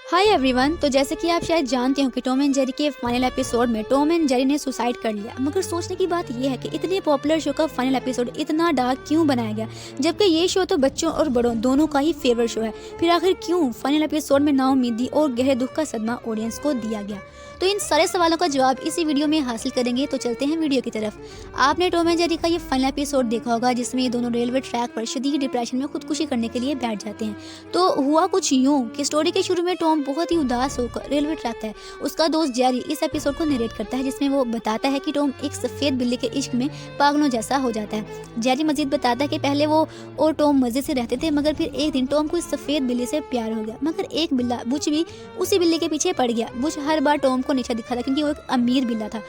Hi everyone. तो जैसे कि आप शायद जानते हो कि टॉम एंड जेरी के फाइनल एपिसोड में टॉम एंड जेरी ने सुसाइड कर लिया। मगर सोचने की बात यह है कि इतने पॉपुलर शो का फाइनल एपिसोड इतना डार्क क्यों बनाया गया, जबकि ये शो तो बच्चों और बड़ों दोनों का ही फेवरेट शो है। फिर आखिर क्यों फाइनल एपिसोड में नाउम्मीदी और गहरे दुख का सदमा ऑडियंस को दिया गया? तो इन सारे सवालों का जवाब इसी वीडियो में हासिल करेंगे। तो चलते हैं वीडियो की तरफ। आपने टॉम एंड जेरी का ये फाइनल एपिसोड देखा होगा जिसमें ये दोनों रेलवे ट्रैक पर शदीद डिप्रेशन में खुदकुशी करने के लिए बैठ जाते हैं। तो हुआ कुछ यूं कि स्टोरी के शुरू में टॉम बहुत ही उदास होकर रेलवे ट्रैक है। उसका दोस्त जेरी इस एपिसोड को नरेट करता है जिसमें वो बताता है कि टॉम एक सफेद बिल्ली के इश्क में पागलों जैसा हो जाता है। जेरी मजीद बताता है कि पहले वो और टॉम मजे से रहते थे, मगर फिर एक दिन टॉम को इस सफेद बिल्ली से प्यार हो गया। मगर एक बिल्ला बुच भी उसी बिल्ली के पीछे पड़ गया। बुच हर बार टॉम को नीचा दिखा था क्योंकि वो एक अमीर बिल्ला था।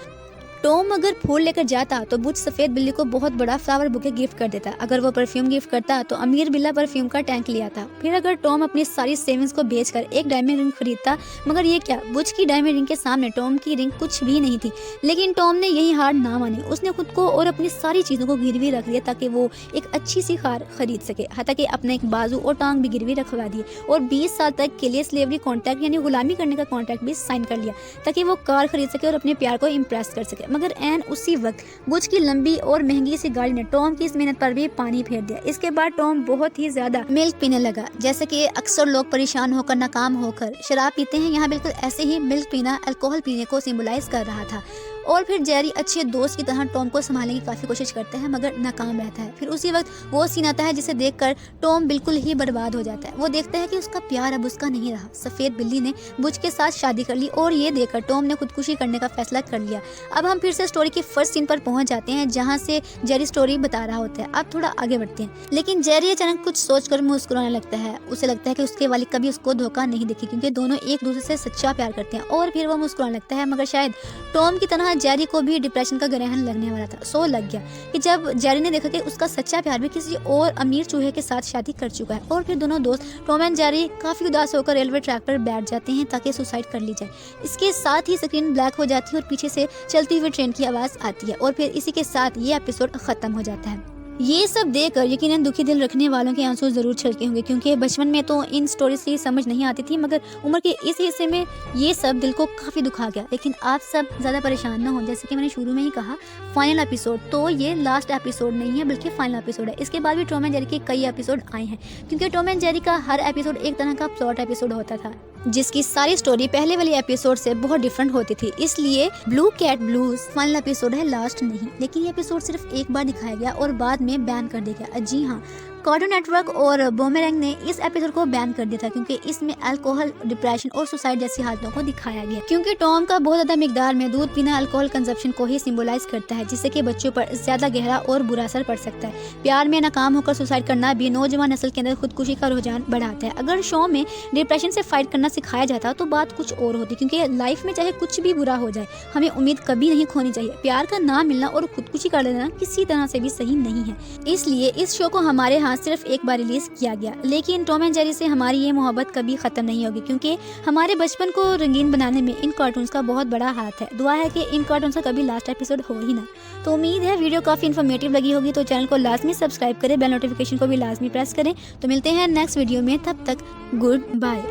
टॉम अगर फूल लेकर जाता तो बुच सफेद बिल्ली को बहुत बड़ा फ्लावर बुके गिफ्ट कर देता। अगर वो परफ्यूम गिफ्ट करता तो अमीर बिल्ला परफ्यूम का टैंक ले आता। फिर अगर टॉम अपनी सारी सेविंग्स को बेचकर एक डायमंड रिंग खरीदता, मगर ये क्या, बुच की डायमंड रिंग के सामने टॉम की रिंग कुछ भी नहीं थी। लेकिन टॉम ने यही हार ना मानी। उसने खुद को और अपनी सारी चीज़ों को गिरवी रख दिया ताकि वो एक अच्छी सी कार खरीद सके। हालांकि अपने एक बाजू और टांग भी गिरवी रखवा दिए और 20 साल तक के लिए स्लेवरी कॉन्ट्रैक्ट यानी गुलामी करने का कॉन्ट्रैक्ट भी साइन कर लिया ताकि वो कार खरीद सके और अपने प्यार को इम्प्रेस कर सके। मगर एन उसी वक्त बुच की लंबी और महंगी सी गाड़ी ने टॉम की इस मेहनत पर भी पानी फेर दिया। इसके बाद टॉम बहुत ही ज्यादा मिल्क पीने लगा। जैसे कि अक्सर लोग परेशान होकर, नाकाम होकर शराब पीते हैं, यहाँ बिल्कुल ऐसे ही मिल्क पीना अल्कोहल पीने को सिंबलाइज कर रहा था। और फिर जेरी अच्छे दोस्त की तरह टॉम को संभालने की काफ़ी कोशिश करता है मगर नाकाम रहता है। फिर उसी वक्त वो सीन आता है जिसे देखकर टॉम बिल्कुल ही बर्बाद हो जाता है। वो देखता है कि उसका प्यार अब उसका नहीं रहा। सफ़ेद बिल्ली ने बुच के साथ शादी कर ली और ये देखकर टॉम ने खुदकुशी करने का फैसला कर लिया। अब हम फिर से स्टोरी की फर्स्ट सीन पर पहुंच जाते हैं जहाँ से जेरी स्टोरी बता रहा होता है। अब थोड़ा आगे बढ़ते हैं, लेकिन जेरी अचानक कुछ सोचकर मुस्कुराने लगता है। उसे लगता है कि उसके वालिद कभी उसको धोखा नहीं देगी क्योंकि दोनों एक दूसरे से सच्चा प्यार करते हैं। और फिर वो मुस्कुराने लगता है, मगर शायद टॉम की तरह जेरी को भी डिप्रेशन का ग्रहण लगने वाला था। सो लग गया कि जब जेरी ने देखा कि उसका सच्चा प्यार भी किसी और अमीर चूहे के साथ शादी कर चुका है। और फिर दोनों दोस्त टॉम एंड जेरी काफी उदास होकर रेलवे ट्रैक पर बैठ जाते हैं ताकि सुसाइड कर ली जाए। इसके साथ ही स्क्रीन ब्लैक हो जाती है और पीछे से चलती हुई ट्रेन की आवाज आती है और फिर इसी के साथ ये एपिसोड खत्म हो जाता है। ये सब देखकर यकीनन दुखी दिल रखने वालों के आंसू जरूर छलके होंगे क्योंकि बचपन में तो इन स्टोरीज की समझ नहीं आती थी, मगर उम्र के इस हिस्से में ये सब दिल को काफ़ी दुखा गया। लेकिन आप सब ज़्यादा परेशान ना हो, जैसे कि मैंने शुरू में ही कहा, फाइनल एपिसोड तो ये लास्ट एपिसोड नहीं है बल्कि फाइनल एपिसोड है। इसके बाद भी टॉम एंड जेरी के कई एपिसोड आए हैं क्योंकि टॉम एंड जेरी का हर एपिसोड एक तरह का प्लॉट एपिसोड होता था जिसकी सारी स्टोरी पहले वाली एपिसोड से बहुत डिफरेंट होती थी। इसलिए blue cat blues final episode है, लास्ट नहीं। लेकिन ये एपिसोड सिर्फ एक बार दिखाया गया और बाद में बैन कर दिया गया। जी हाँ, कार्टून नेटवर्क और बूमेरैंग ने इस एपिसोड को बैन कर दिया था क्योंकि इसमें अल्कोहल, डिप्रेशन और सुसाइड जैसी हालतों को दिखाया गया। क्योंकि टॉम का बहुत ज्यादा मिकदार में दूध पीना अल्कोहल कंजप्शन को ही सिंबलाइज करता है जिससे कि बच्चों पर ज्यादा गहरा और बुरा असर पड़ सकता है। प्यार में नाकाम होकर सुसाइड करना भी नौजवान नस्ल के अंदर खुदकुशी का रुझान बढ़ाता है। अगर शो में डिप्रेशन से फाइट करना सिखाया जाता तो बात कुछ और होती क्योंकि लाइफ में चाहे कुछ भी बुरा हो जाए हमें उम्मीद कभी नहीं खोनी चाहिए। प्यार का ना मिलना और खुदकुशी कर लेना किसी तरह से भी सही नहीं है। इसलिए इस शो को हमारे यहाँ सिर्फ एक बार रिलीज किया गया। लेकिन टॉम एंड जेरी से हमारी ये मोहब्बत कभी खत्म नहीं होगी क्योंकि हमारे बचपन को रंगीन बनाने में इन कार्टून्स का बहुत बड़ा हाथ है। दुआ है कि इन कार्टून्स का कभी लास्ट एपिसोड हो ही ना। तो उम्मीद है वीडियो काफी इन्फॉर्मेटिव लगी होगी, तो चैनल को लाजमी सब्सक्राइब करें, बेल नोटिफिकेशन को भी लाजमी प्रेस करें। तो मिलते हैं नेक्स्ट वीडियो में, तब तक गुड बाय।